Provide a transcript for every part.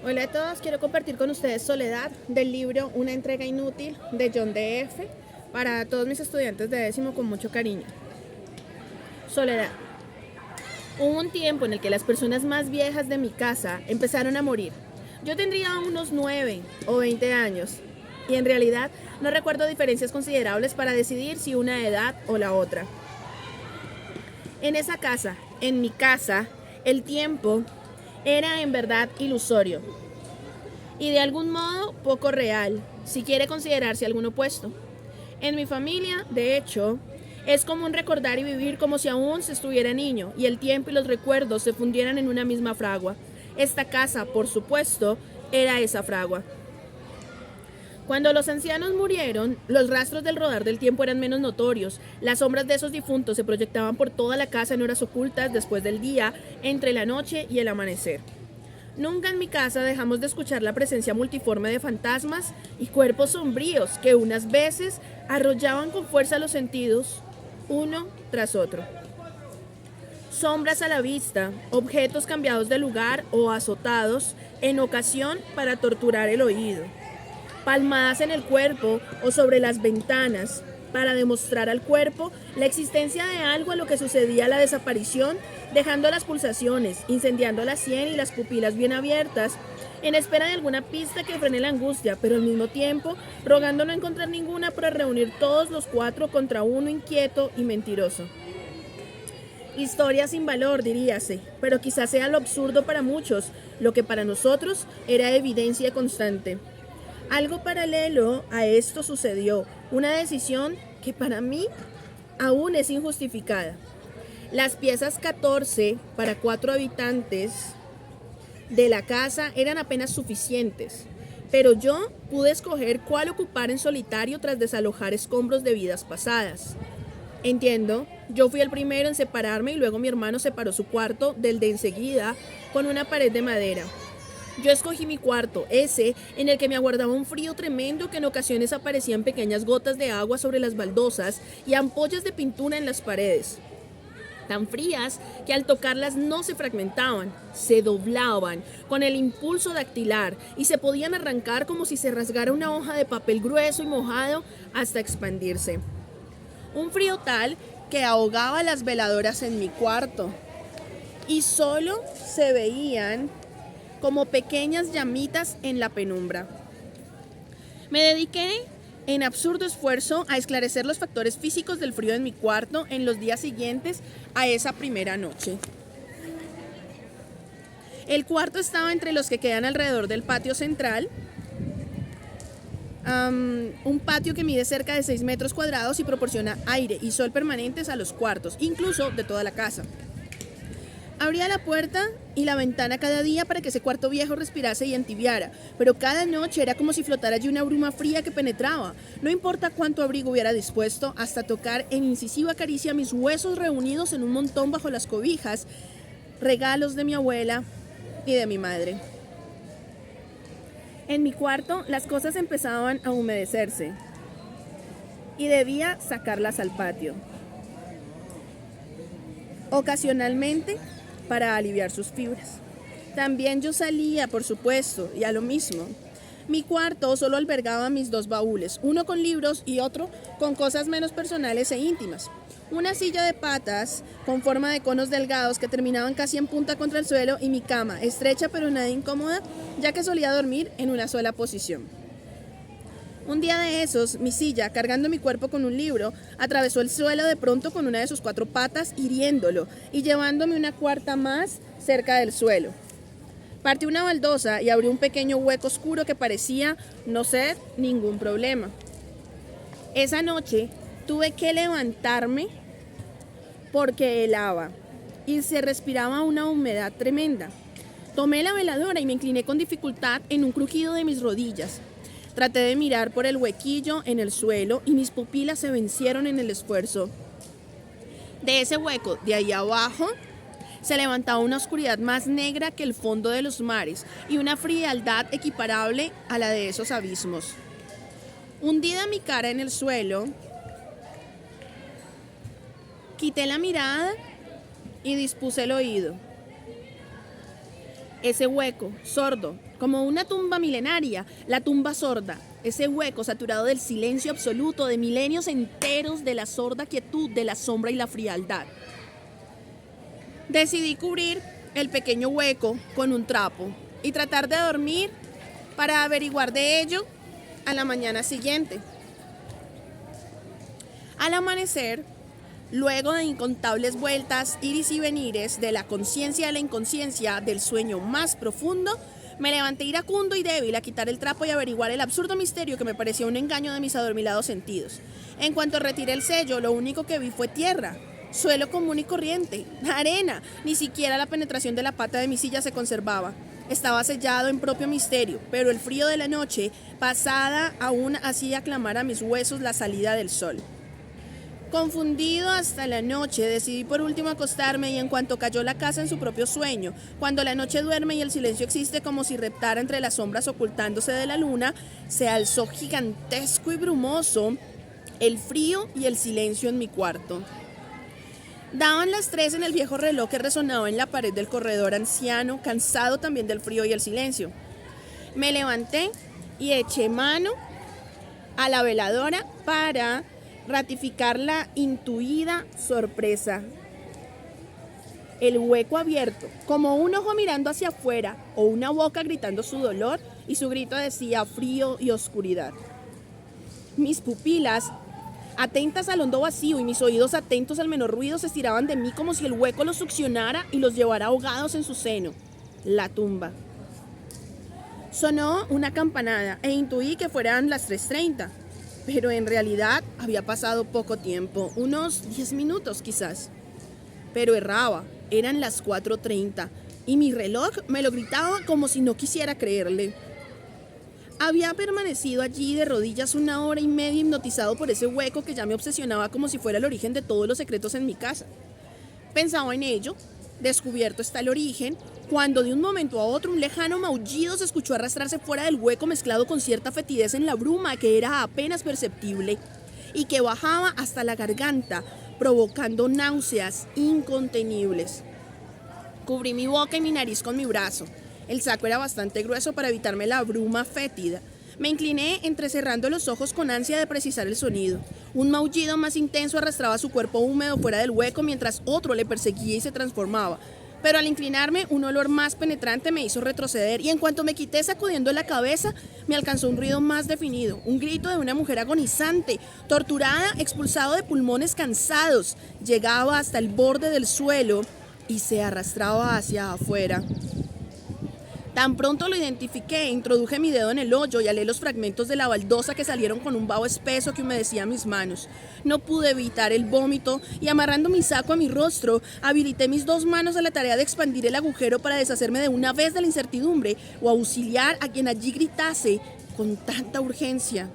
Hola a todos, quiero compartir con ustedes Soledad del libro Una entrega inútil de John D.F. para todos mis estudiantes de décimo con mucho cariño. Soledad. Hubo un tiempo en el que las personas más viejas de mi casa empezaron a morir. Yo tendría unos 9 o 20 años y en realidad no recuerdo diferencias considerables para decidir si una edad o la otra. En esa casa, en mi casa, el tiempo era en verdad ilusorio y de algún modo poco real, si quiere considerarse algún opuesto. En mi familia, de hecho, es común recordar y vivir como si aún se estuviera niño y el tiempo y los recuerdos se fundieran en una misma fragua. Esta casa, por supuesto, era esa fragua. Cuando los ancianos murieron, los rastros del rodar del tiempo eran menos notorios. Las sombras de esos difuntos se proyectaban por toda la casa en horas ocultas después del día, entre la noche y el amanecer. Nunca en mi casa dejamos de escuchar la presencia multiforme de fantasmas y cuerpos sombríos que unas veces arrollaban con fuerza los sentidos, uno tras otro. Sombras a la vista, objetos cambiados de lugar o azotados, en ocasión para torturar el oído. Palmadas en el cuerpo o sobre las ventanas, para demostrar al cuerpo la existencia de algo a lo que sucedía la desaparición, dejando las pulsaciones, incendiando la sien y las pupilas bien abiertas, en espera de alguna pista que frene la angustia, pero al mismo tiempo rogando no encontrar ninguna para reunir todos los cuatro contra uno inquieto y mentiroso. Historia sin valor, diríase, pero quizás sea lo absurdo para muchos, lo que para nosotros era evidencia constante. Algo paralelo a esto sucedió, una decisión que para mí aún es injustificada. Las piezas 14 para 4 habitantes de la casa eran apenas suficientes, pero yo pude escoger cuál ocupar en solitario tras desalojar escombros de vidas pasadas. Entiendo, yo fui el primero en separarme y luego mi hermano separó su cuarto del de enseguida con una pared de madera. Yo escogí mi cuarto, ese en el que me aguardaba un frío tremendo que en ocasiones aparecían pequeñas gotas de agua sobre las baldosas y ampollas de pintura en las paredes. Tan frías que al tocarlas no se fragmentaban, se doblaban con el impulso dactilar y se podían arrancar como si se rasgara una hoja de papel grueso y mojado hasta expandirse. Un frío tal que ahogaba las veladoras en mi cuarto y solo se veían como pequeñas llamitas en la penumbra. Me dediqué en absurdo esfuerzo a esclarecer los factores físicos del frío en mi cuarto en los días siguientes a esa primera noche. El cuarto estaba entre los que quedan alrededor del patio central, un patio que mide cerca de 6 metros cuadrados y proporciona aire y sol permanentes a los cuartos, incluso de toda la casa. Abría la puerta y la ventana cada día para que ese cuarto viejo respirase y entibiara, pero cada noche era como si flotara allí una bruma fría que penetraba. No importa cuánto abrigo hubiera dispuesto, hasta tocar en incisiva caricia mis huesos reunidos en un montón bajo las cobijas, regalos de mi abuela y de mi madre. En mi cuarto las cosas empezaban a humedecerse y debía sacarlas al patio. Ocasionalmente, para aliviar sus fibras. También yo salía, por supuesto, y a lo mismo. Mi cuarto solo albergaba mis 2 baúles, uno con libros y otro con cosas menos personales e íntimas. Una silla de patas con forma de conos delgados que terminaban casi en punta contra el suelo y mi cama, estrecha pero nada incómoda, ya que solía dormir en una sola posición. Un día de esos, mi silla, cargando mi cuerpo con un libro, atravesó el suelo de pronto con una de sus 4 patas, hiriéndolo y llevándome una cuarta más cerca del suelo. Partí una baldosa y abrió un pequeño hueco oscuro que parecía no ser ningún problema. Esa noche tuve que levantarme porque helaba y se respiraba una humedad tremenda. Tomé la veladora y me incliné con dificultad en un crujido de mis rodillas. Traté de mirar por el huequillo en el suelo y mis pupilas se vencieron en el esfuerzo. De ese hueco, de ahí abajo, se levantaba una oscuridad más negra que el fondo de los mares y una frialdad equiparable a la de esos abismos. Hundida mi cara en el suelo, quité la mirada y dispuse el oído. Ese hueco, sordo, como una tumba milenaria, la tumba sorda, ese hueco saturado del silencio absoluto, de milenios enteros de la sorda quietud, de la sombra y la frialdad. Decidí cubrir el pequeño hueco con un trapo y tratar de dormir para averiguar de ello a la mañana siguiente. Al amanecer, luego de incontables vueltas, iris y venires, de la conciencia a la inconsciencia, del sueño más profundo, me levanté iracundo y débil a quitar el trapo y averiguar el absurdo misterio que me parecía un engaño de mis adormilados sentidos. En cuanto retiré el sello, lo único que vi fue tierra, suelo común y corriente, arena, ni siquiera la penetración de la pata de mi silla se conservaba. Estaba sellado en propio misterio, pero el frío de la noche pasada aún hacía clamar a mis huesos la salida del sol. Confundido hasta la noche, decidí por último acostarme y en cuanto cayó la casa en su propio sueño, cuando la noche duerme y el silencio existe como si reptara entre las sombras ocultándose de la luna, se alzó gigantesco y brumoso el frío y el silencio en mi cuarto. Daban las 3 en el viejo reloj que resonaba en la pared del corredor anciano, cansado también del frío y el silencio. Me levanté y eché mano a la veladora para ratificar la intuida sorpresa. El hueco abierto, como un ojo mirando hacia afuera o una boca gritando su dolor, y su grito decía frío y oscuridad. Mis pupilas, atentas al hondo vacío y mis oídos atentos al menor ruido, se estiraban de mí como si el hueco los succionara y los llevara ahogados en su seno. La tumba. Sonó una campanada e intuí que fueran las 3:30. Pero en realidad había pasado poco tiempo, unos 10 minutos quizás. Pero erraba, eran las 4:30 y mi reloj me lo gritaba como si no quisiera creerle. Había permanecido allí de rodillas 1 hora y media hipnotizado por ese hueco que ya me obsesionaba como si fuera el origen de todos los secretos en mi casa. Pensaba en ello, descubierto está el origen, cuando de un momento a otro un lejano maullido se escuchó arrastrarse fuera del hueco mezclado con cierta fetidez en la bruma que era apenas perceptible y que bajaba hasta la garganta, provocando náuseas incontenibles. Cubrí mi boca y mi nariz con mi brazo. El saco era bastante grueso para evitarme la bruma fétida. Me incliné entrecerrando los ojos con ansia de precisar el sonido. Un maullido más intenso arrastraba su cuerpo húmedo fuera del hueco mientras otro le perseguía y se transformaba. Pero al inclinarme, un olor más penetrante me hizo retroceder y en cuanto me quité sacudiendo la cabeza, me alcanzó un ruido más definido, un grito de una mujer agonizante, torturada, expulsado de pulmones cansados. Llegaba hasta el borde del suelo y se arrastraba hacia afuera. Tan pronto lo identifiqué, introduje mi dedo en el hoyo y alé los fragmentos de la baldosa que salieron con un vaho espeso que humedecía mis manos. No pude evitar el vómito y amarrando mi saco a mi rostro, habilité mis 2 manos a la tarea de expandir el agujero para deshacerme de una vez de la incertidumbre o auxiliar a quien allí gritase con tanta urgencia.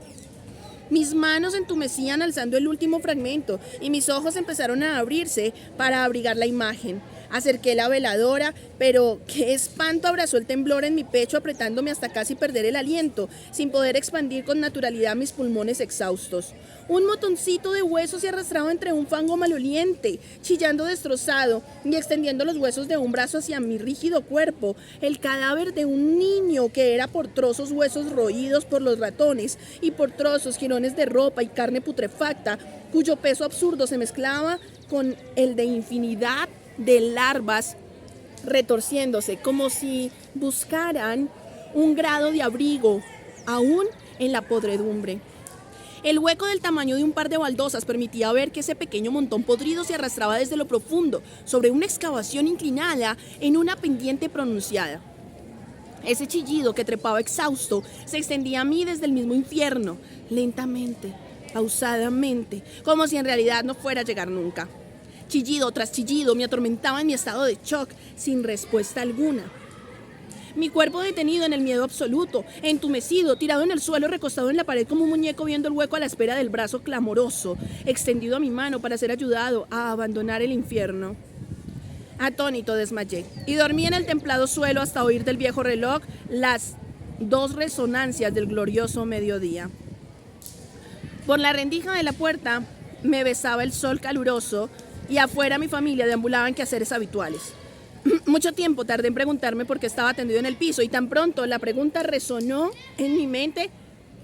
Mis manos entumecían alzando el último fragmento y mis ojos empezaron a abrirse para abrigar la imagen. Acerqué la veladora, pero qué espanto abrazó el temblor en mi pecho apretándome hasta casi perder el aliento, sin poder expandir con naturalidad mis pulmones exhaustos. Un motoncito de huesos se arrastraba entre un fango maloliente, chillando destrozado y extendiendo los huesos de un brazo hacia mi rígido cuerpo, el cadáver de un niño que era por trozos huesos roídos por los ratones y por trozos jirones de ropa y carne putrefacta, cuyo peso absurdo se mezclaba con el de infinidad de larvas retorciéndose como si buscaran un grado de abrigo aún en la podredumbre. El hueco del tamaño de un par de baldosas permitía ver que ese pequeño montón podrido se arrastraba desde lo profundo, sobre una excavación inclinada en una pendiente pronunciada. Ese chillido que trepaba exhausto se extendía a mí desde el mismo infierno, lentamente, pausadamente, como si en realidad no fuera a llegar nunca. Chillido tras chillido me atormentaba en mi estado de shock, sin respuesta alguna. Mi cuerpo detenido en el miedo absoluto, entumecido, tirado en el suelo, recostado en la pared como un muñeco viendo el hueco a la espera del brazo clamoroso, extendido a mi mano para ser ayudado a abandonar el infierno. Atónito desmayé y dormí en el templado suelo hasta oír del viejo reloj las 2 resonancias del glorioso mediodía. Por la rendija de la puerta me besaba el sol caluroso y afuera mi familia deambulaba en quehaceres habituales. Mucho tiempo tardé en preguntarme por qué estaba tendido en el piso y tan pronto la pregunta resonó en mi mente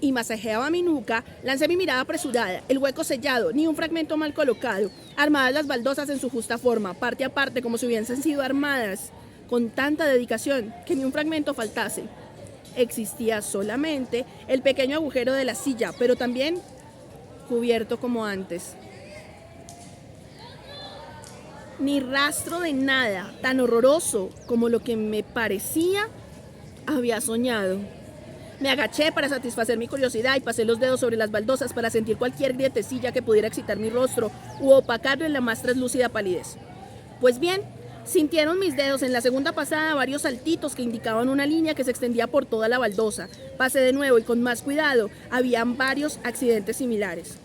y masajeaba mi nuca, lancé mi mirada apresurada, el hueco sellado, ni un fragmento mal colocado, armadas las baldosas en su justa forma, parte a parte como si hubiesen sido armadas, con tanta dedicación que ni un fragmento faltase. Existía solamente el pequeño agujero de la silla, pero también cubierto como antes. Ni rastro de nada tan horroroso como lo que me parecía había soñado. Me agaché para satisfacer mi curiosidad y pasé los dedos sobre las baldosas para sentir cualquier grietecilla que pudiera excitar mi rostro u opacarlo en la más translúcida palidez. Pues bien, sintieron mis dedos en la segunda pasada varios saltitos que indicaban una línea que se extendía por toda la baldosa. Pasé de nuevo y con más cuidado, habían varios accidentes similares.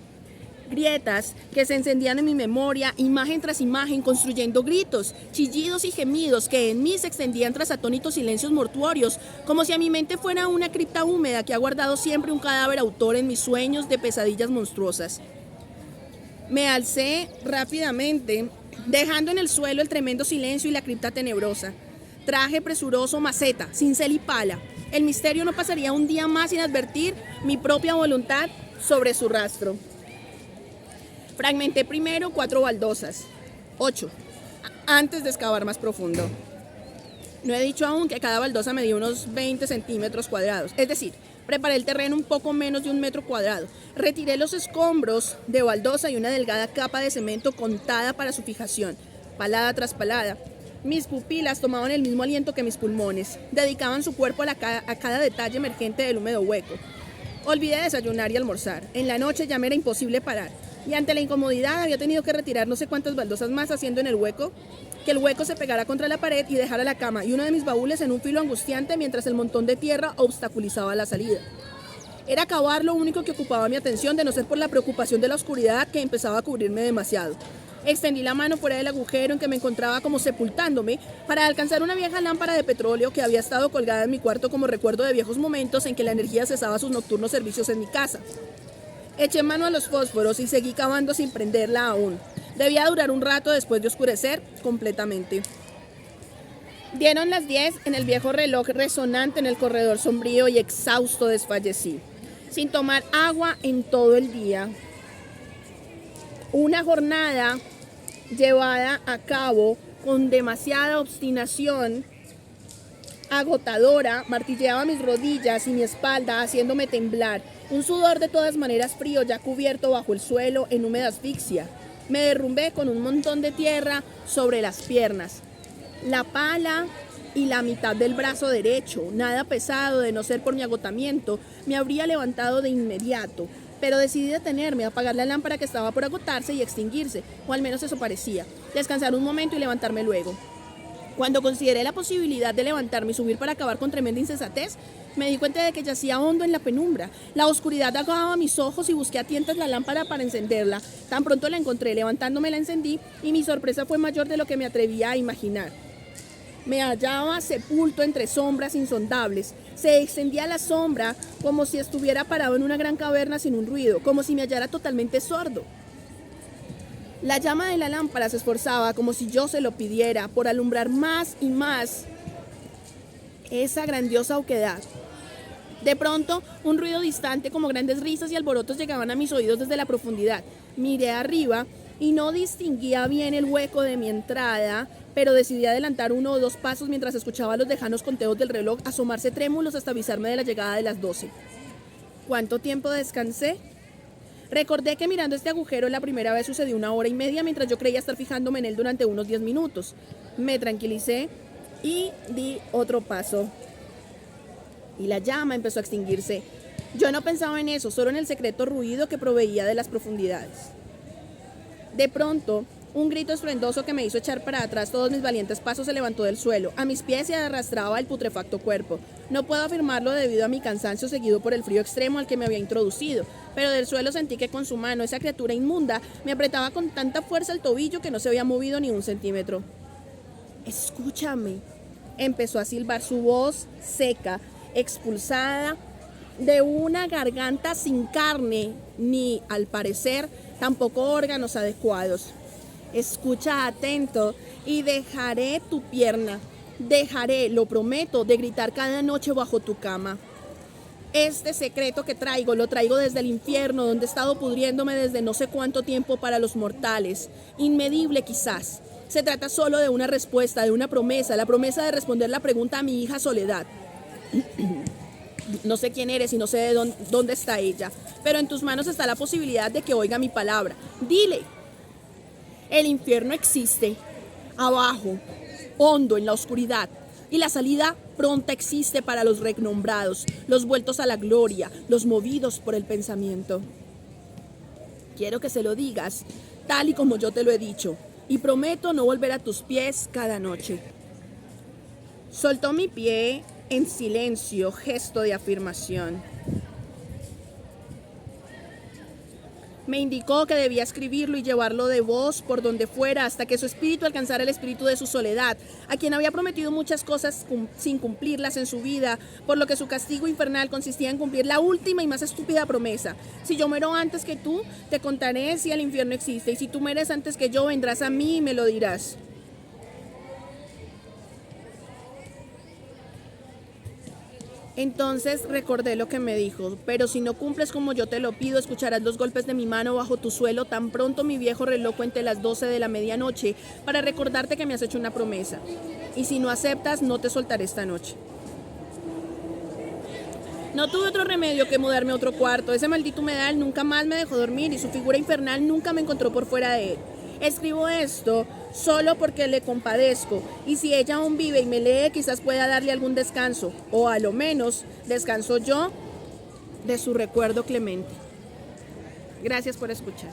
Grietas que se encendían en mi memoria, imagen tras imagen, construyendo gritos, chillidos y gemidos que en mí se extendían tras atónitos silencios mortuorios, como si a mi mente fuera una cripta húmeda que ha guardado siempre un cadáver autor en mis sueños de pesadillas monstruosas. Me alcé rápidamente, dejando en el suelo el tremendo silencio y la cripta tenebrosa. Traje presuroso maceta, cincel y pala. El misterio no pasaría un día más sin advertir mi propia voluntad sobre su rastro. Fragmenté primero 4 baldosas, 8, antes de excavar más profundo. No he dicho aún que cada baldosa medía unos 20 centímetros cuadrados, es decir, preparé el terreno un poco menos de 1 metro cuadrado. Retiré los escombros de baldosa y una delgada capa de cemento contada para su fijación, palada tras palada. Mis pupilas tomaban el mismo aliento que mis pulmones, dedicaban su cuerpo a cada detalle emergente del húmedo hueco. Olvidé desayunar y almorzar. En la noche ya me era imposible parar. Y ante la incomodidad había tenido que retirar no sé cuántas baldosas más, haciendo en el hueco que el hueco se pegara contra la pared y dejara la cama y uno de mis baúles en un filo angustiante mientras el montón de tierra obstaculizaba la salida. Era cavar lo único que ocupaba mi atención, de no ser por la preocupación de la oscuridad que empezaba a cubrirme demasiado. Extendí la mano fuera del agujero en que me encontraba como sepultándome para alcanzar una vieja lámpara de petróleo que había estado colgada en mi cuarto como recuerdo de viejos momentos en que la energía cesaba sus nocturnos servicios en mi casa. Eché mano a los fósforos y seguí cavando sin prenderla aún. Debía durar un rato después de oscurecer completamente. Dieron las 10, en el viejo reloj resonante en el corredor sombrío y exhausto desfallecí, sin tomar agua en todo el día. Una jornada llevada a cabo con demasiada obstinación, agotadora, martilleaba mis rodillas y mi espalda, haciéndome temblar. Un sudor de todas maneras frío, ya cubierto bajo el suelo en húmeda asfixia. Me derrumbé con un montón de tierra sobre las piernas. La pala y la mitad del brazo derecho, nada pesado de no ser por mi agotamiento, me habría levantado de inmediato. Pero decidí detenerme, apagar la lámpara que estaba por agotarse y extinguirse, o al menos eso parecía. Descansar un momento y levantarme luego. Cuando consideré la posibilidad de levantarme y subir para acabar con tremenda insensatez, me di cuenta de que yacía hondo en la penumbra. La oscuridad ahogaba mis ojos y busqué a tientas la lámpara para encenderla. Tan pronto la encontré, levantándome la encendí y mi sorpresa fue mayor de lo que me atrevía a imaginar. Me hallaba sepulto entre sombras insondables. Se extendía la sombra como si estuviera parado en una gran caverna sin un ruido, como si me hallara totalmente sordo. La llama de la lámpara se esforzaba, como si yo se lo pidiera, por alumbrar más y más esa grandiosa oquedad. De pronto, un ruido distante, como grandes risas y alborotos, llegaban a mis oídos desde la profundidad. Miré arriba y no distinguía bien el hueco de mi entrada, pero decidí adelantar 1 o 2 pasos mientras escuchaba los lejanos conteos del reloj asomarse trémulos hasta avisarme de la llegada de las 12. ¿Cuánto tiempo descansé? Recordé que mirando este agujero la primera vez sucedió 1 hora y media, mientras yo creía estar fijándome en él durante unos 10 minutos. Me tranquilicé y di otro paso. Y la llama empezó a extinguirse. Yo no pensaba en eso, solo en el secreto ruido que proveía de las profundidades. De pronto, un grito estruendoso que me hizo echar para atrás todos mis valientes pasos se levantó del suelo. A mis pies se arrastraba el putrefacto cuerpo. No puedo afirmarlo debido a mi cansancio seguido por el frío extremo al que me había introducido, pero del suelo sentí que con su mano esa criatura inmunda me apretaba con tanta fuerza el tobillo que no se había movido ni 1 centímetro. «Escúchame», empezó a silbar su voz seca, expulsada de una garganta sin carne ni, al parecer, tampoco órganos adecuados. Escucha atento y dejaré tu pierna. Dejaré, lo prometo, de gritar cada noche bajo tu cama. Este secreto que traigo, lo traigo desde el infierno, donde he estado pudriéndome desde no sé cuánto tiempo para los mortales. Inmedible quizás. Se trata solo de una respuesta, de una promesa, la promesa de responder la pregunta a mi hija Soledad. No sé quién eres y no sé de dónde está ella, pero en tus manos está la posibilidad de que oiga mi palabra. Dile, el infierno existe, abajo, hondo en la oscuridad, y la salida pronta existe para los renombrados, los vueltos a la gloria, los movidos por el pensamiento. Quiero que se lo digas, tal y como yo te lo he dicho, y prometo no volver a tus pies cada noche. Soltó mi pie en silencio, gesto de afirmación. Me indicó que debía escribirlo y llevarlo de voz por donde fuera hasta que su espíritu alcanzara el espíritu de su Soledad, a quien había prometido muchas cosas sin cumplirlas en su vida, por lo que su castigo infernal consistía en cumplir la última y más estúpida promesa. Si yo muero antes que tú, te contaré si el infierno existe, y si tú mueres antes que yo, vendrás a mí y me lo dirás. Entonces recordé lo que me dijo, pero si no cumples como yo te lo pido, escucharás los golpes de mi mano bajo tu suelo tan pronto mi viejo reloj cuente las 12 de la medianoche para recordarte que me has hecho una promesa. Y si no aceptas, no te soltaré esta noche. No tuve otro remedio que mudarme a otro cuarto. Ese maldito humedal nunca más me dejó dormir y su figura infernal nunca me encontró por fuera de él. Escribo esto solo porque le compadezco, y si ella aún vive y me lee, quizás pueda darle algún descanso, o a lo menos descanso yo de su recuerdo clemente. Gracias por escuchar.